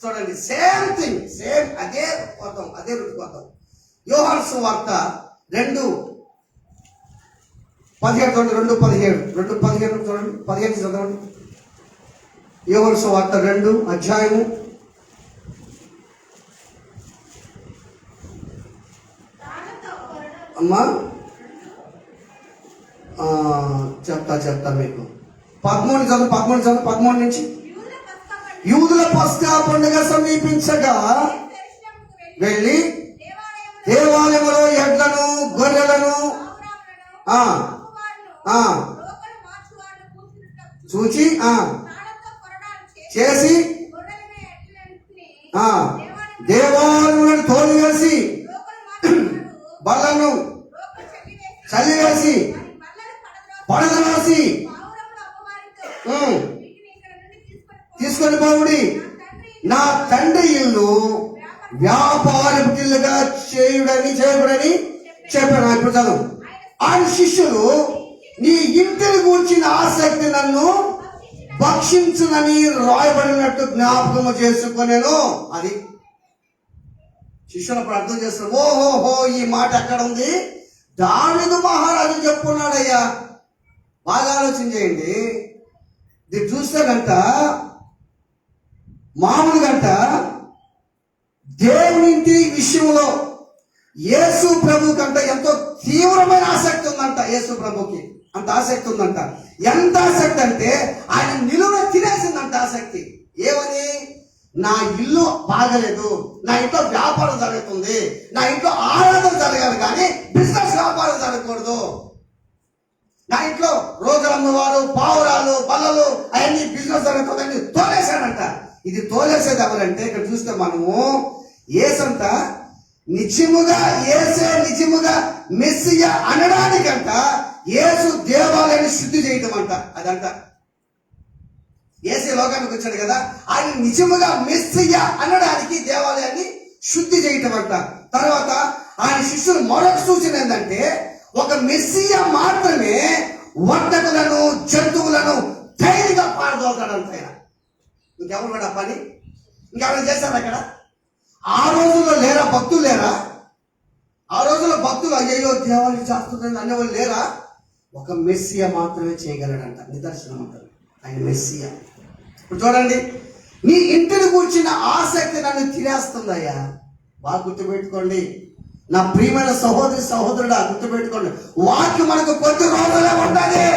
చూడండి, సేమ్ థింగ్, సేమ్ అదే పోతాం, అదే రుచిపోతాం. యోహాను సువార్త 2:17 చూడండి. 2:17 చూడండి. 15 చదవండి. యోహాను సువార్త 2 అధ్యాయము. అమ్మా చెప్తా మీకు 13 చదువు. 13 నుంచి. యూదుల పస్కా పండుగ సమీపించగా వెళ్ళి దేవాలయంలో ఎడ్లను గొర్రెలను చూచి చేసి దేవాలయంలో తోలివేసి బల్లను చల్లివేసి పడదరాసి తీసుకొని పోవుడి. నా తండ్రి ఇల్లు వ్యాపారపు ఇల్లుగా చేయడని చెప్పాను. ఇప్పుడు చదువు. ఆయన శిష్యులు నీ ఇంటిని కూర్చిన ఆసక్తి నన్ను భక్షించునని రాయబడినట్టు జ్ఞాపకము చేసుకునేను. అది శిష్యులు అప్పుడు అర్థం చేస్తారు. ఓహోహో, ఈ మాట ఎక్కడ ఉంది? దావీదు మహారాజు చెప్పున్నాడయ్యా. బాగా ఆలోచన చేయండి. ఇది చూస్తేనంట మామూలుగంట దేవునింటి విషయంలో యేసు ప్రభు కంట ఎంతో తీవ్రమైన ఆసక్తి ఉందంట. యేసు ప్రభుకి అంత ఆసక్తి ఉందంట. ఎంత ఆసక్తి అంటే ఆయన నిలువ తినేసిందంట ఆసక్తి. ఏమని? నా ఇల్లు బాగలేదు, నా ఇంట్లో వ్యాపారం జరుగుతుంది, నా ఇంట్లో ఆరాధన జరగాలి కానీ బిజినెస్ వ్యాపారం జరగకూడదు. నా ఇంట్లో రోజులమ్మవారు, పావురాలు, బల్లలు అవన్నీ బిజినెస్ జరుగుతుందని తోలేశాడంట. ఇది తోలేసేది ఎవరంటే ఇక్కడ చూస్తే మనము యేసంత నిజముగా మెస్సియా అనడానికంట యేసు దేవాలయాన్ని శుద్ధి చేయటం అంట. అదంట యేసే లోకానికి వచ్చాడు కదా, ఆయన నిజముగా మెస్సియా అనడానికి దేవాలయాన్ని శుద్ధి చేయటం అంట. తర్వాత ఆయన శిష్యులు మరొక సూచన ఏంటంటే ఒక మెస్సియా మాత్రమే వర్తకులను, జంతువులను ధైర్యంగా పారదోలుతాడంట. ఆయన ఇంకెవరు కూడా పని ఇంకెవరైనా చేశారు అక్కడ? ఆ రోజుల్లో లేరా భక్తులు? లేరా ఆ రోజుల్లో భక్తులు? అయ్యో దేవాలయం చేస్తుందని అనేవాళ్ళు లేరా? ఒక మెస్సియా మాత్రమే చేయగలడంట. నిదర్శనం అంటారు ఆయన మెస్సియా. ఇప్పుడు చూడండి, నీ ఇంటిని కూర్చిన ఆసక్తి నన్ను తినేస్తుందయ్యా. బాగా గుర్తుపెట్టుకోండి నా ప్రియమైన సహోదరుడా, గుర్తుపెట్టుకోండి. వాక్యం మనకు కొద్ది రోజులే ఉండాలి.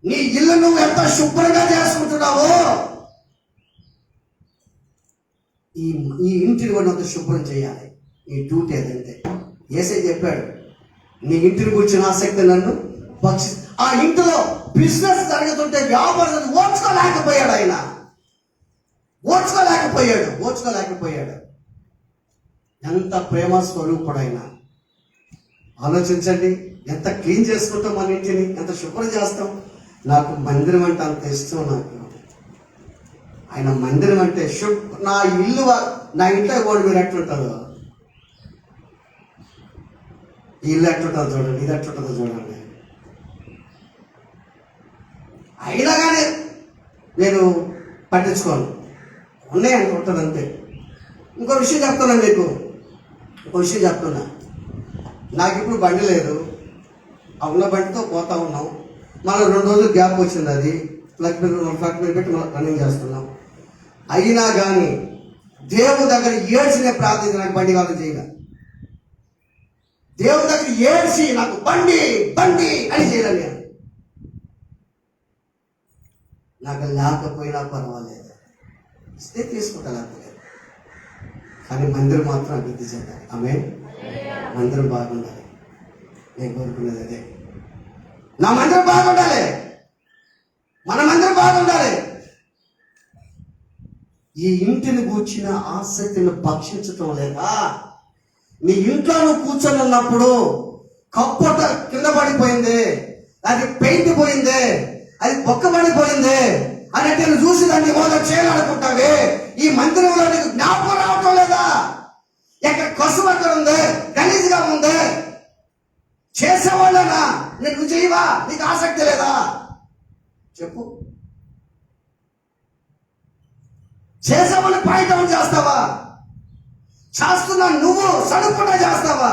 నీ ఇల్లు నువ్వు ఎంత శుభ్రంగా చేసుకుంటున్నావో ఈ ఇంటిని కూడా అంత శుభ్రం చేయాలి. ఈ డ్యూటీ అదంతే. యేసే చెప్పాడు, నీ ఇంటిని కూర్చున్న ఆసక్తి నన్ను ఆ ఇంటిలో బిజినెస్ జరుగుతుంటే వ్యాపారం ఓర్చుకోలేకపోయాడు. ఆయన ఓర్చుకోలేకపోయాడు. ఎంత ప్రేమ స్వరూపుడు ఆయన. ఆలోచించండి, ఎంత క్లీన్ చేసుకుంటాం మన ఇంటిని, ఎంత శుభ్రం చేస్తాం. నాకు మందిరం అంటే అంత ఇష్టం. నాకు ఆయన మందిరం అంటే నా ఇల్లు, నా ఇంట్లో కూడా మీరు ఎట్లుంటుందో, ఈ ఇల్లు ఎట్లుంటుందో చూడండి, ఇది ఎట్లుంటుందో చూడండి. అయినా కానీ నేను పట్టించుకోను, ఉన్నాయంటే ఉంటుంది అంతే. ఇంకో విషయం చెప్తున్నాను మీకు, నాకు ఇప్పుడు బండి లేదు. ఆ ఉన్న బండితో పోతా ఉన్నాం. మళ్ళీ 2 రోజులు గ్యాప్ వచ్చింది. అది ఫ్లగ్ మీద పెట్టి రన్నింగ్ చేస్తున్నాం. అయినా కానీ దేవుని దగ్గర ఏడ్చి నేను ప్రార్థించి నాకు బండి కాదు చేయగా, దేవుని దగ్గర ఏడ్చి నాకు బండి అని చేయాలి. నేను నాకు లేకపోయినా పర్వాలేదు, ఇస్తే తీసుకుంటా, లేకపోలేదు. కానీ మందిరం మాత్రం అభివృద్ధి చెందాలి. ఆమె మందిరం బాగుండాలి. నేను కోరుకునేది అదే, నా మందిరం బాగుండాలి. ఈ ఇంటిని కూర్చిన ఆసక్తిని భక్షించటం లేదా? నీ ఇంట్లో నువ్వు కూర్చొని ఉన్నప్పుడు కప్పట కింద పడిపోయింది, అది పెయింట్ పోయింది, అది బొక్క పడిపోయింది అంటే నువ్వు చూసి దాన్ని ఏదో చేయాలనుకుంటావే. ఈ మందిరంలో నీకు జ్ఞాపకం రావటం లేదా? ఎక్కడ కసువు అక్కడ ఉంది, గలీజ్గా ఉంది, చేసేవాళ్ళనా? నువ్వు చేయవా? నీకు ఆసక్తి లేదా? చెప్పు. చేసేవాళ్ళు పాయింట్ అవుట్ చేస్తావా? చేస్తున్నా నువ్వు సడుపుకుండా చేస్తావా?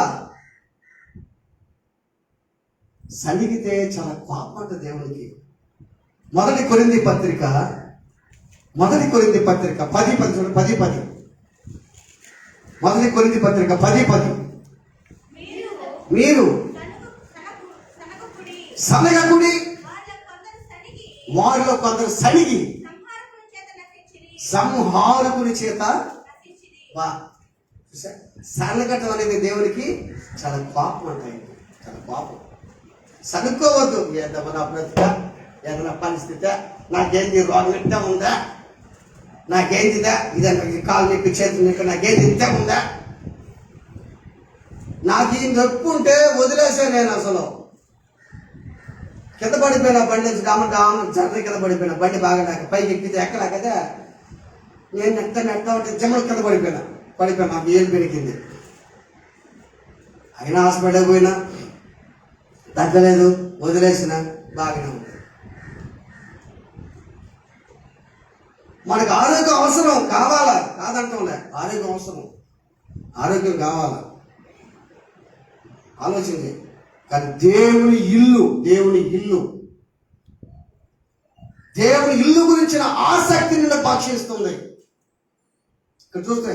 సలిగితే చాలా కోపం దేవునికి. మొదటి కొరింథీ పత్రిక 10:10 చూడండి. 10:10 మొదటి కొరింథీ పత్రిక 10:10 మీరు సనగకుడి, వారిలో కొందరు సనిగి సంహారకుని చేత. సనగటం అనేది దేవునికి చాలా కోపం అంటాయి, చాలా కోపం. సనుక్కోవద్దు. ఏదన్నా బ్రతుక, ఏదైనా పరిస్థితి, నాకేంది రోగం ఇట్టే ఉందా, నాకేందిదా, ఇదన్నా కాలు నొప్పి చేతులు నొప్పి, నాకేంది ఇట్టే ఉందా, నాకు ఈ నొప్పి ఉంటే వదిలేసా. నేను అసలు కింద పడిపోయినా, బండి నుంచి కామన్ జర్రీ కింద పడిపోయినా, బండి బాగా నాకు పైకి ఎక్కితే ఎక్కలేకదా నేను నెట్ట ఉంటే జమ్మలు కింద పడిపోయినా నాకు ఏలు పెరిగింది. అయినా హాస్పిటల్ పోయినా తగ్గలేదు, వదిలేసిన, బాగానే ఉంది. మనకు ఆరోగ్యం అవసరం, కావాలా కాదంటంలే, ఆరోగ్యం అవసరం, ఆరోగ్యం కావాలా, ఆలోచించి. కానీ దేవుని ఇల్లు గురించిన ఆసక్తి నిన్ను భక్షిస్తుంది. ఇక్కడ చూస్తే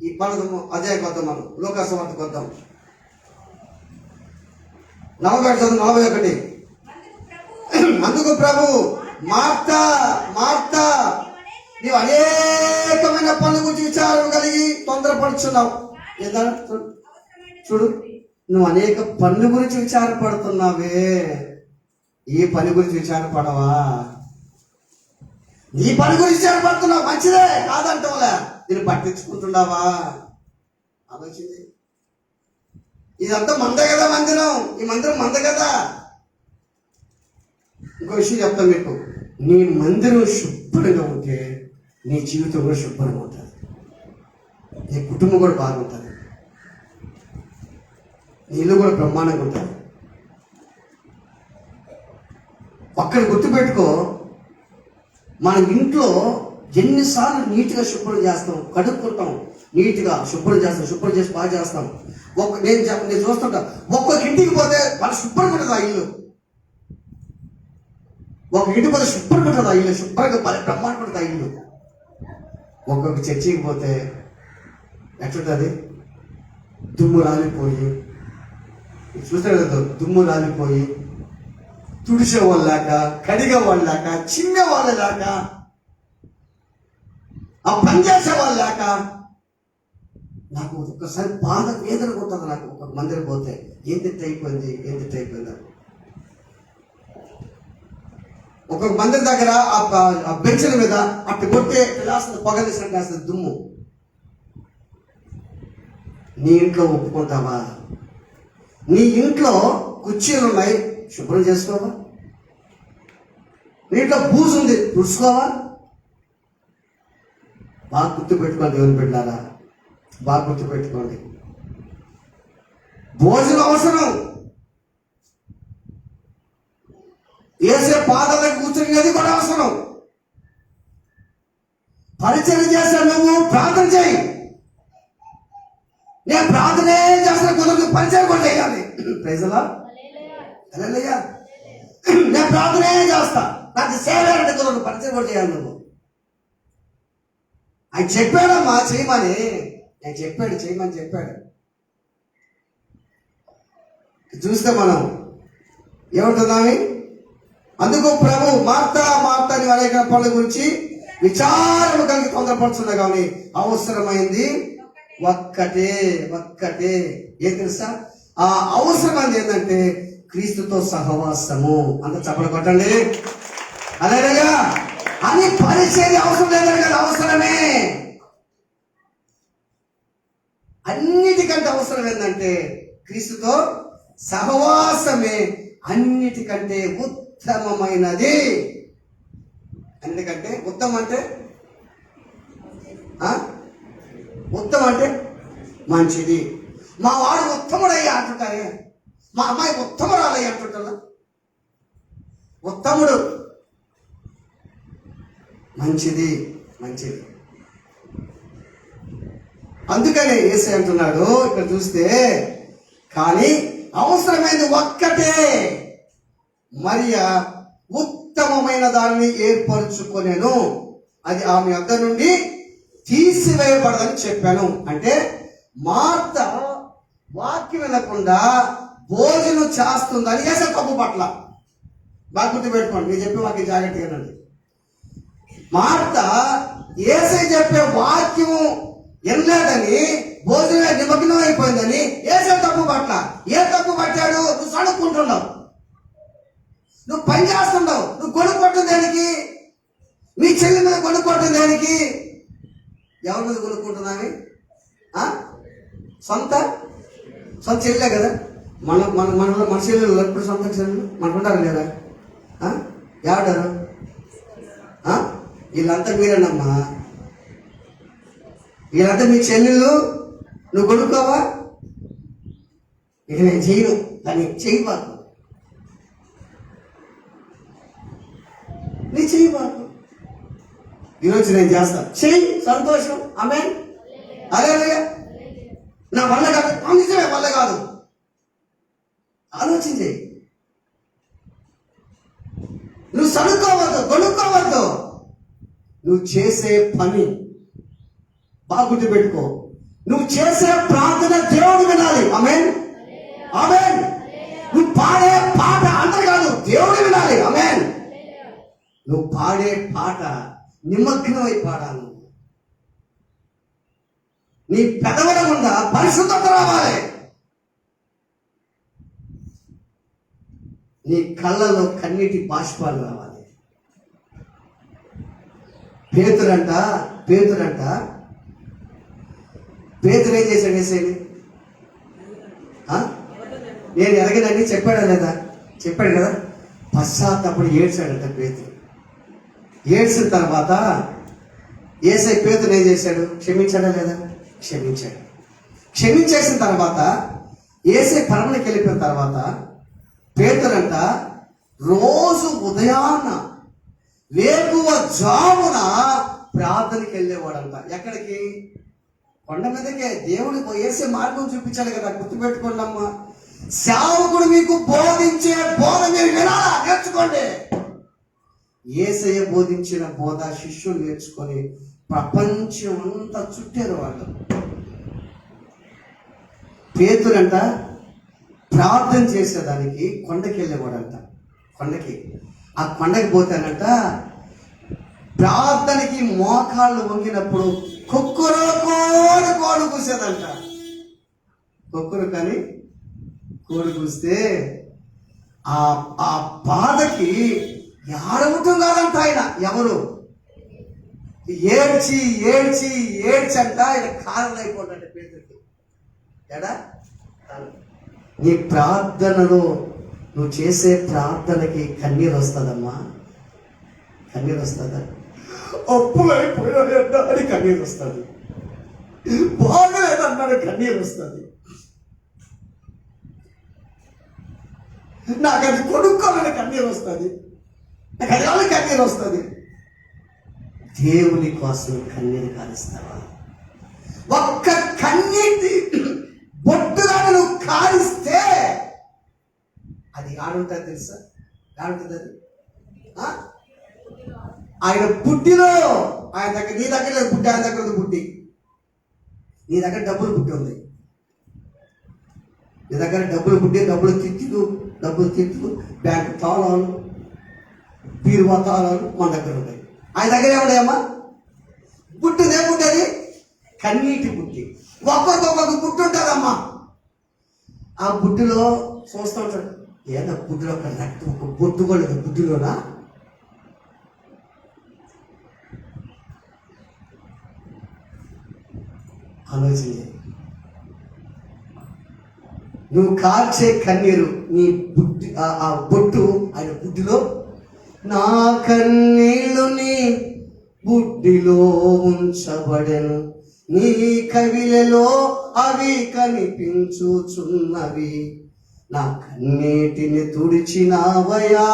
ఈ పడదము అదే కొద్దాం, మనం లోకాసువార్త కొద్దాం 41. అందుకు ప్రభు, మార్తా నీవు అనేకమైన పనుల గురించి విచారం కలిగి తొందరపడుచున్నావు. చూడు, నువ్వు అనేక పనుల గురించి విచారపడుతున్నావే. ఈ పని గురించి విచారపడవా? నీ పని గురించి విచారపడుతున్నావు, మంచిదే కాదంటావులే, దీన్ని పట్టించుకుంటున్నావా? ఆలోచించి. ఇదంతా మందే కదా మందిరం, ఈ మందిరం మందే కదా. ఇంకో విషయం చెప్తాను మీకు, నీ మందిరం శుభ్రంగా ఉంటే నీ జీవితం కూడా శుభ్రంగా ఉంటుంది, నీ కుటుంబం కూడా బాగుంటుంది, నీ ఇల్లు కూడా బ్రహ్మాండంగా ఉంటుంది. ఒక్కడ గుర్తుపెట్టుకో, మన ఇంట్లో ఎన్నిసార్లు నీట్గా శుభ్రం చేస్తాం, కడుక్కుంటాం, నీట్గా శుభ్రం చేసి బాగా చేస్తాం. నేను చూస్తుంటా, ఒక్కొక్క ఇంటికి పోతే మన శుభ్రంగా ఉంటుంది ఆ ఇల్లు. ఒక ఇంటికి పోతే శుభ్రంగా ఉంటుంది ఆ ఇల్లు, శుభ్రంగా బ్రహ్మాండంగా ఉంటుంది ఆ ఇల్లు. ఒక్కొక్క చర్చికి పోతే ఎట్లుంటుంది? దుమ్ము రాలిపోయి, చూస్తారు కదా, దుమ్ము రాలిపోయి, తుడిసే వాళ్ళు లేక, కడిగే వాళ్ళు లేక, చిమ్మే వాళ్ళు లేక, ఆ పని చేసే వాళ్ళు లేక, నాకు ఒక్కసారి బాధ వేదన ఉంటుంది. నాకు ఒక మందిరం పోతే ఏంది అయిపోయింది. ఒక్కొక్క మందిరం దగ్గర ఆ బెంచ్ల మీద అట్టు కొట్టే వేస్తుంది, పొగలేసినట్టు వేస్తుంది దుమ్ము. నీ ఇంట్లో ఒప్పుకుంటావా? నీ ఇంట్లో కుర్చీలు ఉన్నాయి, శుభ్రం చేసుకోవా? నీ ఇంట్లో బూజు ఉంది, తుడుచుకోవా? బాగా గుర్తుపెట్టుకోండి దేవుని బిడ్డలారా, బాగా గుర్తుపెట్టుకోండి. భోజనం అవసరం, వేసే పాదాలకు కూర్చునేది కూడా అవసరం. పరిచయం చేస్తాను, నువ్వు ప్రార్థన చేయి. నేను ప్రార్థనే చేస్తాను, కుదరదు, పరిచయం కూడా చేయాలి. ప్రైజలా, నేను ప్రార్థనే చేస్తా, నాకు సేవ అంటే కుదరదు, పరిచయం కూడా చేయాలి. నువ్వు ఆయన చెప్పాడమ్మా చేయమని, నేను చేయమని చెప్పాడు. చూస్తే మనం ఏమంటున్నామి? అందుకు ప్రభు, మార్తా నీవు అనేక పనుల గురించి విచారణ కలిగి తొందరపడుతున్నా, కానీ అవసరమైంది ఒక్కటే. ఏం తెలుసా? ఆ అవసరమైంది ఏంటంటే క్రీస్తుతో సహవాసము. అంత చప్పలు కొట్టండి. హల్లెలూయా. అని పరిచర్య అవసరం లేదని కదా, అవసరమే. అన్నిటికంటే అవసరం ఏంటంటే క్రీస్తుతో సహవాసమే అన్నిటికంటే ఉత్తమమైనది. ఎందుకంటే ఉత్తమం అంటే ఉత్తమం అంటే మంచిది. మా వాడు ఉత్తముడయ్యా అంటుంటారే, మా అమ్మాయి ఉత్తమురాలయ్యా అంటుంటారా? ఉత్తముడు మంచిది, మంచిది. అందుకనే యేసు అంటున్నాడు ఇక్కడ చూస్తే, కానీ అవసరమైనది ఒక్కటే, మరియా ఉత్తమమైన దానిని ఏర్పరచుకొనెను, అది ఆమె వద్ద నుండి తీసివేయబడదని చెప్పాను. అంటే మార్త వాక్యం వినకుండా భోజనం చేస్తుందని యేసు తప్పు పట్ల. బాగా గుర్తుపెట్టుకోండి, నేను చెప్పే వాక్యం జాగ్రత్తగానండి. మార్త యేసు చెప్పే వాక్యము వినలేదని భోజనమే నిమగ్నం అయిపోయిందని యేసు తప్పు పట్ల. ఏ తప్పు పట్టాడు? నువ్వు సడుక్కుంటున్నావు, నువ్వు పని చేస్తున్నావు, నువ్వు కొనుక్కోవటం దేనికి? నీ చెల్లి మీద కొనుక్కోవటం దేనికి? ఎవరి మీద కొనుక్కుంటున్నావి? సొంత చెల్లెలే కదా. మన చెల్లెలు ఎప్పుడు సొంత చెల్లెలు మనకుంటారు లేదా? ఎవడారు? వీళ్ళంతా మీరేనమ్మా, వీళ్ళంతా మీ చెల్లెళ్ళు. నువ్వు కొనుక్కోవా? ఇక నేను చేయను, కానీ చేయబాకు, నీ చేయబాకు. ఈరోజు నేను చేస్తాను, చెయ్యి, సంతోషం. ఆమేన్. హల్లెలూయా. నా వల్ల కాదు, నిజమే వల్ల కాదు, ఆలోచించే. నువ్వు సనుక్కోవద్దు, కొనుక్కోవద్దు. నువ్వు చేసే పని బాగా గుర్తుపెట్టుకో. నువ్వు చేసే ప్రార్థన దేవుడు వినాలి. ఆమేన్, ఆమేన్. నువ్వు పాడే పాట అందరు కాదు, దేవుడు వినాలి. ఆమేన్. నువ్వు పాడే పాట నిమగ్నమై పాడాలి. నీ పెదవుల గుండా పరిశుద్ధత రావాలి. నీ కళ్ళలో కన్నీటి బాష్పాలు రావాలి. పేతురంట పేతురు ఏం చేశాడు? వేసేది నేను ఎరగనని చెప్పాడా లేదా? చెప్పాడు కదా. పశ్చాత్తప్పుడు ఏడ్చాడంట పేతురు. ఏడ్చిన తర్వాత యేసయ్య పేతురుని ఏం చేశాడు? క్షమించాడా లేదా? క్షమించాడు. క్షమించేసిన తర్వాత యేసయ్య పరమనికి వెళ్ళిపోయిన తర్వాత పేతురంట రోజు ఉదయాన్న వేకువ జామున ప్రార్థనకి వెళ్ళేవాడంట. ఎక్కడికి? కొండ మీదకే. దేవుడు యేసయ్య మార్గం చూపించాడు కదా, గుర్తుపెట్టుకోండమ్మా. సేవకుడు మీకు బోధించే బోధ మీరు వినాలా, నేర్చుకోండి. యేసయ్య బోధించిన బోధ శిష్యులు నేర్చుకొని ప్రపంచం అంతా చుట్టారు వాళ్ళు. పేతురంట ప్రార్థన చేసేదానికి కొండకి వెళ్ళేవాడంట. కొండకి, ఆ కొండకి పోతానంట. ప్రార్థనకి మోకాళ్ళు వంగినప్పుడు కుక్కురు కోడి కూసేదంట. కుక్కురు కానీ కోడి కూస్తే ఆ బాధకి ఏడవటం కాదంట ఆయన. ఎవరు? ఏడ్చి ఏడ్చి ఏడ్చి అంట ఆయన కారణం అయిపోతాడు పేదరికి. ఎడా నీ ప్రార్థనలో నువ్వు చేసే ప్రార్థనకి కన్నీరు వస్తుందమ్మా. కన్నీరు వస్తుందా? అప్పులైపోయాడన్నా అని కన్నీరు వస్తుంది. బాగలేదన్నాడు కన్నీరు వస్తుంది. నాకు అది కొనుక్కోవాలని కన్నీరు వస్తుంది. నాకు అది కన్నీరు వస్తుంది. దేవుని కోసం కన్నీరు కారుస్తావా? ఒక్క కన్నీటి బొట్టుగా నువ్వు కారిస్తే అది ఆడుంటుంది తెలుసా? ఆడుంటుంది అది. ఆయన బుడ్డిలో, ఆయన దగ్గర, నీ దగ్గర లేదు బుడ్డి, ఆయన దగ్గర ఉంది బుడ్డి. నీ దగ్గర డబ్బులు బుడ్డి ఉంది. నీ దగ్గర డబ్బులు బుడ్డి, డబ్బులు తిట్టు బ్యాంకు తాళాలు, బీరువా తాళాలు మన దగ్గర ఉంటాయి. ఆయన దగ్గర ఏముంటాయమ్మా? బుడ్డిదే బుడ్డి, కన్నీటి బుడ్డి. ఒక్కొక్క బుడ్డి ఉంటుందమ్మా. ఆ బుడ్డిలో చూస్తూ ఉంటాడు. ఏదో బుడ్డిలో ఒక బొట్టు కూడా బుడ్డిలోనా? ఆలోచించే నువ్వు కార్చే కన్నీరు నీ బుద్ధి ఆ బొట్టు ఆయన బుద్ధిలో, నా కన్నీళ్ళు నీ బుద్ధిలో ఉంచబడెను, నీ కవిలలో అవి కనిపించుచున్నవి, నా కన్నీటిని తుడిచినావయ్యా,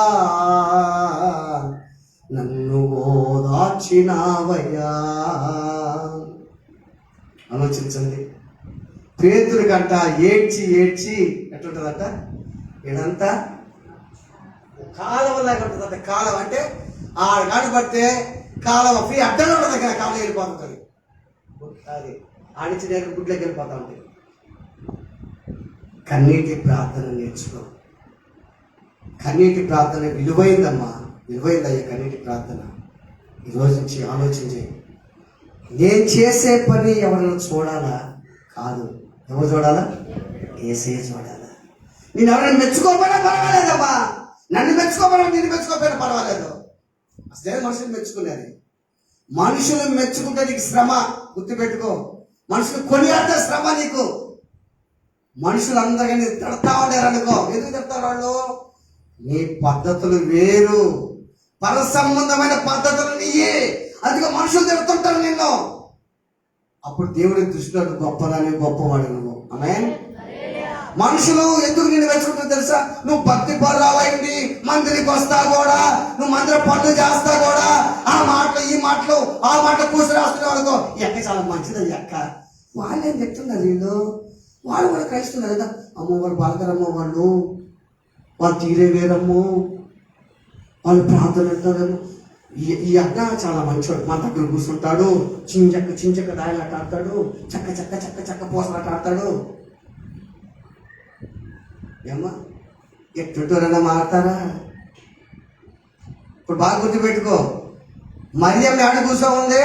నన్ను ఓదార్చినావయ్యా. ఆలోచించండి. పేతురు గంట ఏడ్చి ఏడ్చి ఎట్లుంటుందంట, ఇదంతా కాలువలాగా ఉంటుందంట. కాలువ అంటే ఆ గాడి పడితే కాలువ ఫ్రీ అడ్డంగా ఉంటుంది కదా, కాలువ వెళ్ళిపోతుంది. అది ఆడించి నేను గుడ్లోకి వెళ్ళిపోతా ఉంటుంది. కన్నీటి ప్రార్థన నేర్చుకో. కన్నీటి ప్రార్థన విలువైందమ్మా, విలువైందయ్యా కన్నీటి ప్రార్థన. ఈరోజు నుంచి ఆలోచించి, నేను చేసే పని ఎవరైనా చూడాలా? కాదు. ఎవరు చూడాలా? ఏసయ్య చూడాలా. నేను ఎవరైనా మెచ్చుకోకపోయినా పర్వాలేదమ్మా, నన్ను మెచ్చుకోకపోయినా నిన్ను మెచ్చుకోకపోయినా పర్వాలేదు. అసలే మనుషులు మెచ్చుకునేది. మనుషులు మెచ్చుకుంటే నీకు శ్రమ, గుర్తుపెట్టుకో. మనుషులు కొనియాడితే శ్రమ నీకు. మనుషులు అందరికీ తిడతా ఉండారు అనుకో. ఎందుకు తిడతారు వాళ్ళు? నీ పద్ధతులు వేరు, పర సంబంధమైన పద్ధతులు నీయే. అందుకే మనుషులు తిడుతుంటారు నిన్ను. అప్పుడు దేవుడి దృష్టిలో గొప్పదాన్ని, గొప్పవాడు నువ్వు. ఆమేన్. మనుషులు ఎందుకు నిన్ను మెచ్చుకుంటారు తెలుసా? నువ్వు భక్తి పరురాలైంది, మందిరికి వస్తా కూడా, నువ్వు మందిర పనులు చేస్తా కూడా, ఆ మాటలు ఈ మాటలు ఆ మాటలు కూర్చొని రాస్తున్నావు అనుకో. ఎక్క చాలా మంచిది ఎక్క. వాళ్ళేం చెప్తున్నారు వీళ్ళు? వాళ్ళు కూడా క్రైస్తున్నారు కదా. అమ్మో వాళ్ళు బాలకరమ్మ, వాళ్ళు తీరే వేరమ్మో, వాళ్ళు ప్రార్థన అంటారేమో. ఈ అక్క చాలా మంచివాడు, మా దగ్గర కూర్చుంటాడు, చించక్క దాయలాట ఆడతాడు, చక్క చక్క చక్క చక్క పోసలాట ఆడతాడు. ఏమ్మా ఎట్టుంటారన్నా మాట్లాడతారా? ఇప్పుడు బాగా గుర్తుపెట్టుకో. మరియమ్మ ఏడ కూర్చో ఉంది,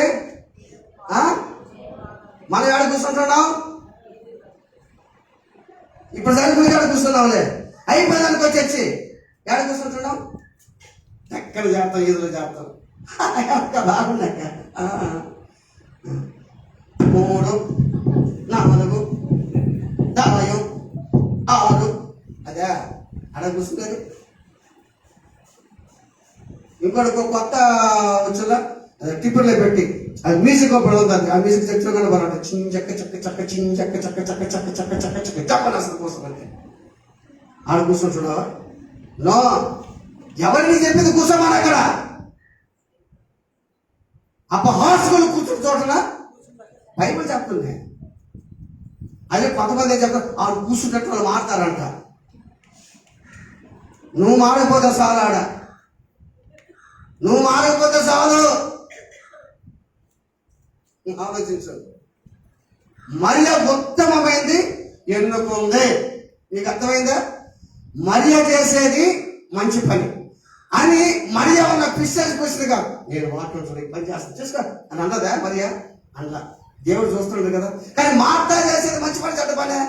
మనం ఏడ కూర్చుంటున్నాం? ఇప్పుడు సరిపోయి ఏడ కూర్చున్నాంలే, అయిపోయేదానికి వచ్చి ఏడ కూర్చుంటున్నాం? ఎక్కడ చేస్తాం, ఈదులో చేస్తాం. బాగున్నాక 3 4 10 6 అదే అడ కూర్చుంటారు. ఇంకోటి కొత్త వచ్చేలా టిప్పుర్లో పెట్టి అది మ్యూజిక్ ఒకటి ఉంటుంది. ఆ మ్యూజిక్ చెట్టుగానే బాగుంటుంది. చించక్క చక్క చక్క చించక్క చక్క చక్క చక్క చక్క చక్క చక్క చెప్పని అసలు కోసం అంటే ఆడ కూర్చుంటున్నావా? నో, ఎవరిని చెప్పింది కూర్చోమని అక్కడ హాస్పిటల్ కూర్చుని చోటనా బైబిల్ చెప్తుంది. అదే కొంతమంది ఏం చెప్తారు, ఆడు కూర్చుంటట్టు వాళ్ళు మాడతారంట. నువ్వు మాడకపోతే చాలు, నువ్వు మాడకపోతే చాలు. ఆలోచించు. మరియ ఉత్తమమైంది ఎన్నుకుంది. నీకు అర్థమైందా? మరియ చేసేది మంచి పని అని మరియ ఉన్న క్రిస్టియన్ కాదు. నేను వాటిని పని చేస్తాను చేసుకో అని అన్నదా మరియ? అన్న దేవుడు చూస్తుండే కదా. కానీ మార్తా చేసేది మంచి పని, చెడ్డ పనే?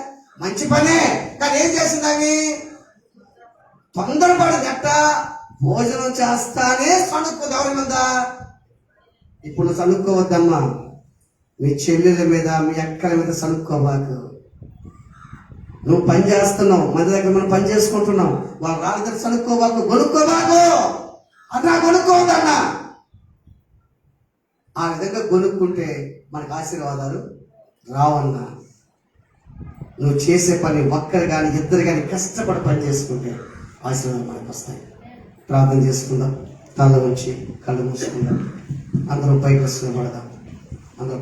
మంచి పనే. కానీ ఏం చేసింది అవి? తొందరపడి గట్ట భోజనం చేస్తానే సణుక్కుంది. ఎవరి మీద? ఇప్పుడు సణుక్కోవద్దమ్మా. మీ చెల్లెల మీద, మీ అక్కల మీద సణుక్కోబాకు. నువ్వు పని చేస్తున్నావు, మన దగ్గర మనం పని చేసుకుంటున్నావు, వాళ్ళు రాళ్ళ సణుక్కోబాకు, గొనుక్కోబాకు. అన్నా గొనుక్కోవద్దన్నా. ఆ విధంగా గొనుక్కుంటే మనకు ఆశీర్వాదాలు రావన్నా. నువ్వు చేసే పని ఒక్కరు కానీ ఇద్దరు కానీ కష్టపడి పని చేసుకుంటే ఆశీర్వాదాలు మనకు వస్తాయి. ప్రార్థన చేసుకుందాం. తల ఉంచి కళ్ళు మూసుకుందాం. అందరం పైకి వస్తున్న పడదాం. అందరం